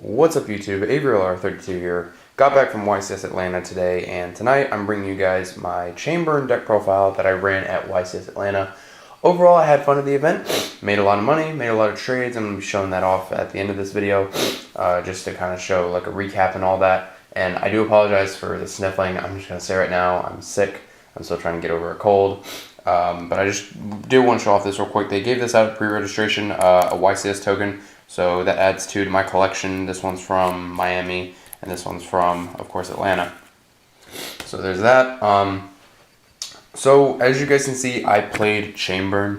What's up YouTube, AvrielR32 here. Got back from YCS Atlanta today, and tonight I'm bringing you guys my chamber and deck profile that I ran at YCS Atlanta. Overall, I had fun at the event, made a lot of money, made a lot of trades. I'm going to be showing that off at the end of this video, just to kind of show like a recap and all that. And I do apologize for the sniffling. I'm just going to say right now, I'm sick. I'm still trying to get over a cold. But I just do want to show off this real quick. They gave this out at pre-registration, a YCS token. So that adds two to my collection. This one's from Miami, and this one's from, of course, Atlanta. So there's that. So as you guys can see, I played Chamber.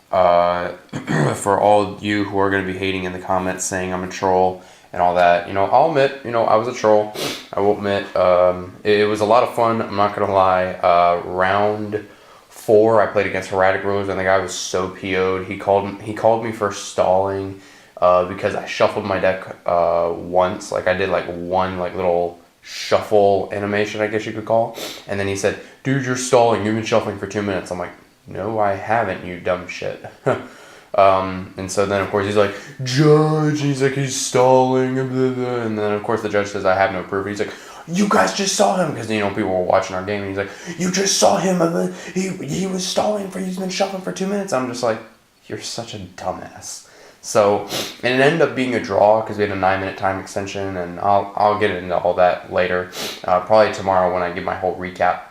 For all of you who are going to be hating in the comments saying I'm a troll and all that, I'll admit, I was a troll. I will admit, it was a lot of fun. I'm not going to lie. Round 4, I played against Erratic Rose, and the guy was so PO'd. He called me for stalling. Because I shuffled my deck once, like I did like one like little shuffle animation, I guess you could call, and then he said, "Dude, you're stalling. You've been shuffling for 2 minutes." I'm like, "No, I haven't, you dumb shit." And so then of course he's like, "Judge," he's like, "He's stalling," blah, blah. And then of course the judge says, "I have no proof." He's like, "You guys just saw him," because people were watching our game, and he's like, "You just saw him. He was stalling he's been shuffling for 2 minutes." I'm just like, "You're such a dumbass." So, and it ended up being a draw because we had a 9-minute time extension, and I'll get into all that later, probably tomorrow when I give my whole recap.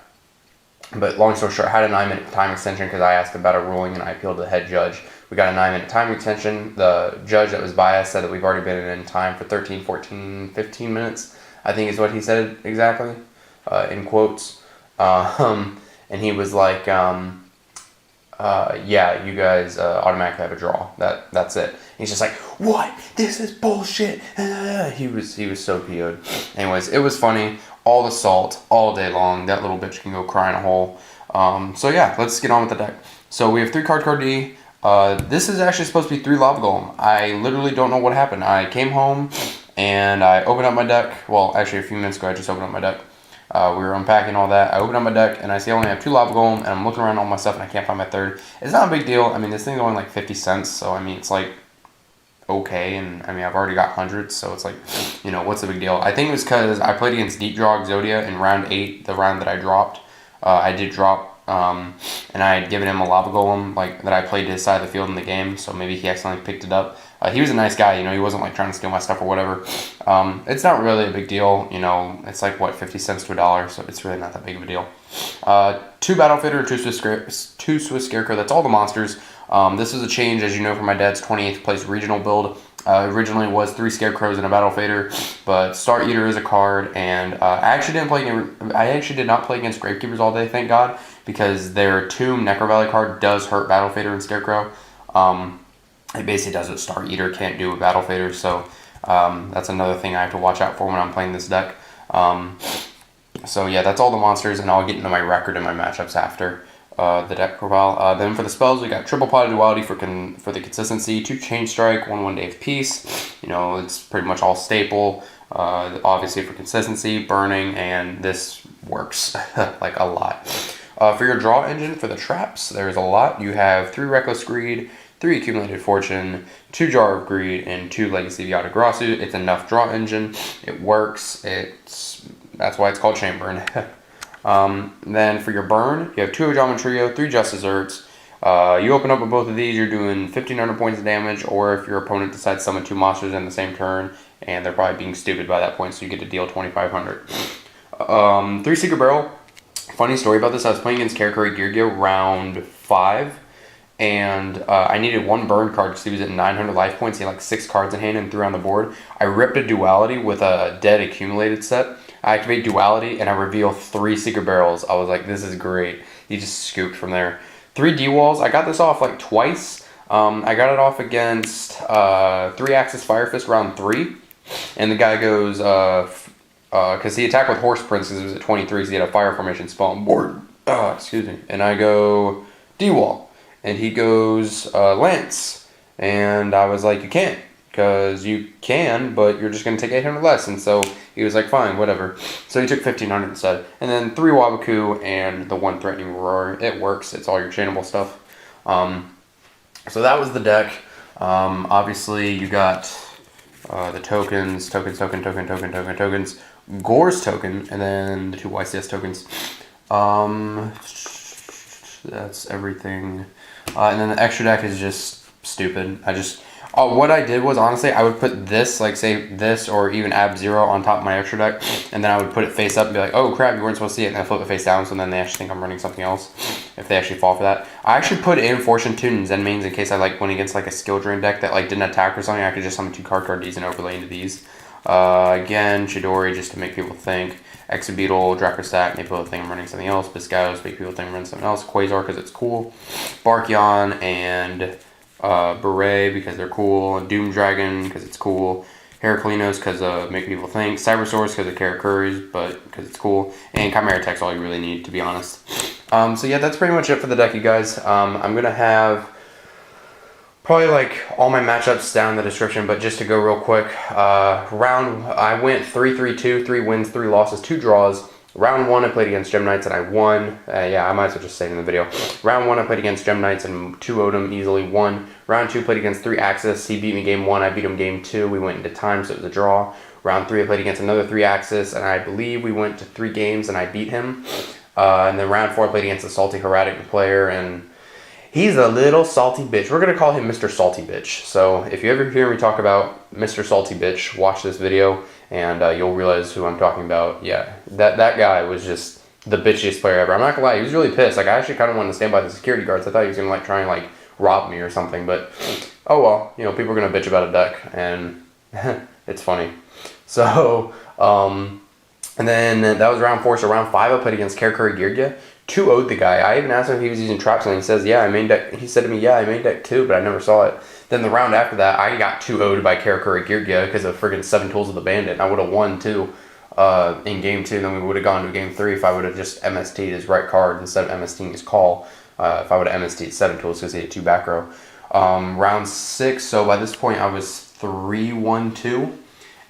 But long story short, I had a 9-minute time extension because I asked about a ruling and I appealed to the head judge. We got a 9-minute time extension. The judge that was biased said that we've already been in time for 13, 14, 15 minutes, I think is what he said exactly, in quotes. And he was like, yeah, you guys automatically have a draw. That's it. He's just like, "What? This is bullshit." He was so PO'd. Anyways, it was funny. All the salt, all day long. That little bitch can go cry in a hole. So yeah, let's get on with the deck. So we have 3 card D. This is actually supposed to be 3 Lava Golem. I literally don't know what happened. I came home and I opened up my deck. Well, actually a few minutes ago I just opened up my deck. We were unpacking all that. I opened up my deck and I see I only have 2 Lava Golem, and I'm looking around all my stuff and I can't find my third. It's not a big deal. I mean, this thing's only like 50 cents, so I mean, it's like okay, and I mean, I've already got hundreds, so it's like, what's the big deal? I think it was because I played against Deep Draw Exodia in round 8, the round that I dropped. I did drop, and I had given him a Lava Golem like that I played to his side of the field in the game, so maybe he accidentally picked it up. He was a nice guy, he wasn't like trying to steal my stuff or whatever. It's not really a big deal, it's like what, 50 cents to $1, so it's really not that big of a deal. 2 Battle Fitter, 2 Swiss Scarecrow, that's all the monsters. This is a change, as you know, from my dad's 28th place regional build. Originally it was 3 Scarecrows and a Battle Fader, but Star Eater is a card, and I actually did not play against Gravekeepers all day, thank God, because their Tomb Necro Valley card does hurt Battle Fader and Scarecrow. It basically does what Star Eater can't do with Battle Fader, so that's another thing I have to watch out for when I'm playing this deck. So yeah, that's all the monsters, and I'll get into my record and my matchups after the deck profile. Then for the spells, we got Triple Pot of Duality for the consistency, 2 Chain Strike, 1 Day of Peace. It's pretty much all staple. Obviously for consistency, burning, and this works like a lot. For your draw engine, for the traps, there's a lot. You have 3 Reckless Greed, 3 Accumulated Fortune, 2 Jar of Greed, and 2 Legacy of Yata-Grasu. It's enough draw engine. It works. That's why it's called Chamber. Then for your burn, you have 2 Ojama Trio, 3 Justice Urts. You open up with both of these, you're doing 1,500 points of damage, or if your opponent decides to summon 2 monsters in the same turn, and they're probably being stupid by that point, so you get to deal 2,500. 3 Secret Barrel. Funny story about this, I was playing against Karakuri Geargil round 5, and I needed 1 burn card because he was at 900 life points. He had like 6 cards in hand and 3 on the board. I ripped a Duality with a dead accumulated set. I activate Duality and I reveal 3 Secret Barrels. I was like, this is great. He just scooped from there. 3 D-Walls. I got this off like twice. I got it off against 3-Axis Fire Fist round 3. And the guy goes, because he attacked with Horse Prince because it was at 23, so he had a Fire Formation spell on board. Excuse me. And I go D-Wall. And he goes Lance. And I was like, you can't. Because you can, but you're just going to take 800 less. And so he was like, fine, whatever. So he took 1,500 instead. And then 3 Wabaku and the 1 Threatening Roar. It works. It's all your chainable stuff. So that was the deck. Obviously, you got the tokens, tokens, Gore's token, and then the 2 YCS tokens. That's everything. And then the extra deck is just stupid. What I did was, honestly, I would put this, like, say, this or even Ab-Zero on top of my extra deck, and then I would put it face up and be like, oh, crap, you weren't supposed to see it, and I flip it face down, so then they actually think I'm running something else, if they actually fall for that. I actually put in Fortune Tune and Zen Mains in case I, like, went against, like, a skill drain deck that, like, didn't attack or something. I could just summon 2 card these and overlay into these. Again, Chidori, just to make people think. Exabeetle, Dracostack, make people think I'm running something else. Biscayos, make people think I'm running something else. Quasar, because it's cool. Barkyon, and Beret, because they're cool. Doom Dragon, because it's cool. Heraclinos, because make people think. Cybersaurus, because of Karakuri's, but because it's cool. And Chimera Tech's all you really need, to be honest. So yeah, that's pretty much it for the deck, you guys. I'm going to have probably like all my matchups down in the description, but just to go real quick, I went 3-3-2, 3 wins, 3 losses, 2 draws. Round 1 I played against Gem Knights and I won. Yeah, I might as well just say it in the video. Round 1 I played against Gem Knights and 2-0'd him, easily won. Round 2 played against 3 Axis. He beat me game 1, I beat him game 2. We went into time, so it was a draw. Round 3 I played against another 3 Axis, and I believe we went to 3 games and I beat him. And then round 4 I played against a salty Heradic player, and he's a little salty bitch. We're going to call him Mr. Salty Bitch. So if you ever hear me talk about Mr. Salty Bitch, watch this video and you'll realize who I'm talking about. Yeah, that guy was just the bitchiest player ever. I'm not going to lie, he was really pissed. Like, I actually kind of wanted to stand by the security guards. I thought he was going to like try and like rob me or something. But, oh well, you know, people are going to bitch about a deck and it's funny. So, and then that was round 4. So round 5 I played against Karakuri Girgia. 2-0'd the guy. I even asked him if he was using traps, and he says, yeah, I main deck. He said to me, yeah, I main deck too, but I never saw it. Then the round after that, I got 2-0'd by Karakuri Girgia because of friggin' 7 Tools of the Bandit. I would have won too in game 2, and then we would have gone to game 3 if I would have just MST'd his right card instead of MST'ing his call. If I would have MST'd 7 Tools because he had 2 back row. Round 6, so by this point I was 3-1-2.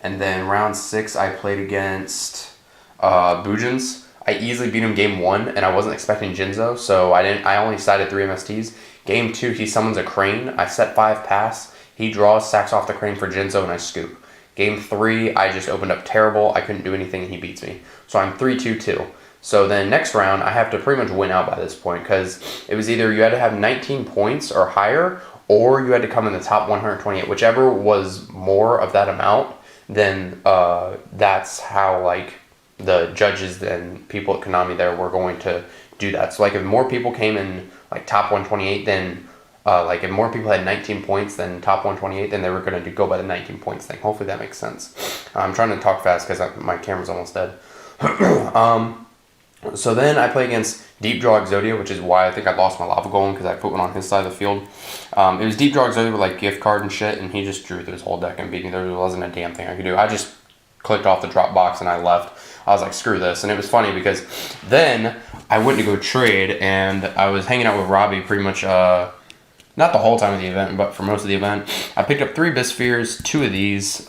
And then round 6 I played against Bujins. I easily beat him game 1, and I wasn't expecting Jinzo, so I only sided 3 MSTs. Game 2, he summons a Crane. I set 5 pass. He draws, sacks off the Crane for Jinzo, and I scoop. Game 3, I just opened up terrible. I couldn't do anything, and he beats me. So I'm 3-2-2. So then next round, I have to pretty much win out by this point, because it was either you had to have 19 points or higher, or you had to come in the top 128. Whichever was more of that amount, then that's how, like, the judges and people at Konami there were going to do that. So like if more people came in like top 128, then like if more people had 19 points than top 128, then they were going to go by the 19 points thing. Hopefully that makes sense. I'm trying to talk fast because my camera's almost dead. So then I play against Deep Draw Exodia, which is why I think I lost my Lava Golem, because I put one on his side of the field. It was Deep Draw Exodia with like gift card and shit, and he just drew through his whole deck and beat me. There wasn't a damn thing I could do. I just clicked off the drop box and I left. I was like, screw this. And it was funny because then I went to go trade, and I was hanging out with Robbie pretty much, not the whole time of the event, but for most of the event. I picked up 3 Bispheres, 2 of these,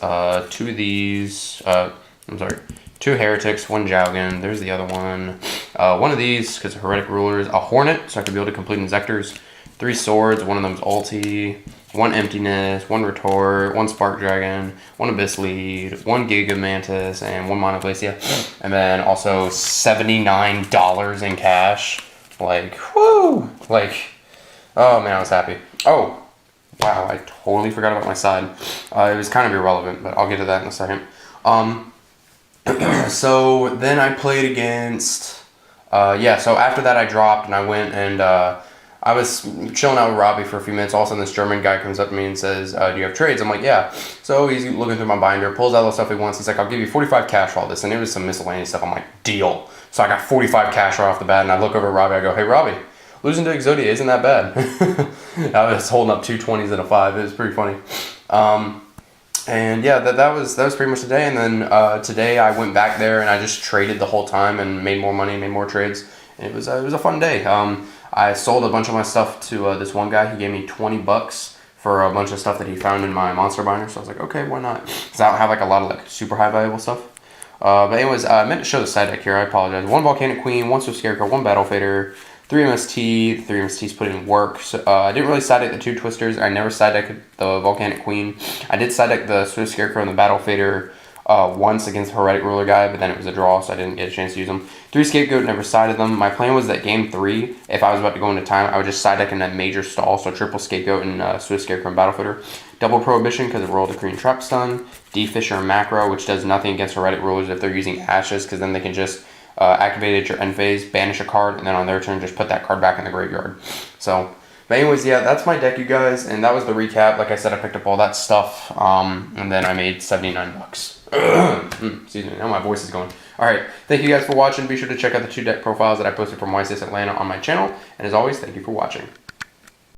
2 Heretics, 1 Jowgen, there's the other one. 1 of these, because of Heretic Rulers, a Hornet, so I could be able to complete Inzectors, 3 Swords, 1 of them's ulti, 1 Emptiness, 1 Retort, 1 Spark Dragon, 1 Abyss Lead, 1 Giga Mantis, and 1 Monoglacia. And then also $79 in cash. Like, whoo! Like, oh man, I was happy. Oh, wow, I totally forgot about my side. It was kind of irrelevant, but I'll get to that in a second. So then I played against, so after that I dropped and I went and, I was chilling out with Robbie for a few minutes. All of a sudden, this German guy comes up to me and says, do you have trades? I'm like, yeah. So he's looking through my binder, pulls out all the stuff he wants. He's like, I'll give you 45 cash for all this. And it was some miscellaneous stuff. I'm like, deal. So I got 45 cash right off the bat, and I look over at Robbie. I go, hey, Robbie, losing to Exodia isn't that bad. I was holding up 2 20s and a 5. It was pretty funny. And yeah, that was pretty much the day. And then today I went back there, and I just traded the whole time and made more money, made more trades. And it was a fun day. I sold a bunch of my stuff to this one guy. He gave me $20 for a bunch of stuff that he found in my monster binder. So I was like, okay, why not? Because I don't have like a lot of like super high valuable stuff. But anyways, I meant to show the side deck here. I apologize. 1 Volcanic Queen, 1 Swift Scarecrow, 1 Battle Fader, 3 MST. The 3 MST's put in work. So, I didn't really side deck the 2 Twisters. I never side decked the Volcanic Queen. I did side deck the Swift Scarecrow and the Battle Fader once against the Heretic Ruler guy, but then it was a draw, so I didn't get a chance to use them. 3 Scapegoat, never sided them. My plan was that game 3, if I was about to go into time, I would just side deck in that major stall, so triple Scapegoat and Swift Scarecrow and Battle Fader. Double Prohibition because of Royal Decree and Trap Stun. D-Fisher and Macro, which does nothing against Heretic Rulers if they're using Ashes, because then they can just activate at your end phase, banish a card, and then on their turn just put that card back in the graveyard. So, but anyways, yeah, that's my deck, you guys, and that was the recap. Like I said, I picked up all that stuff, and then I made $79. Excuse me, now my voice is going. Alright, thank you guys for watching. Be sure to check out the 2 deck profiles that I posted from YCS Atlanta on my channel, and as always, thank you for watching.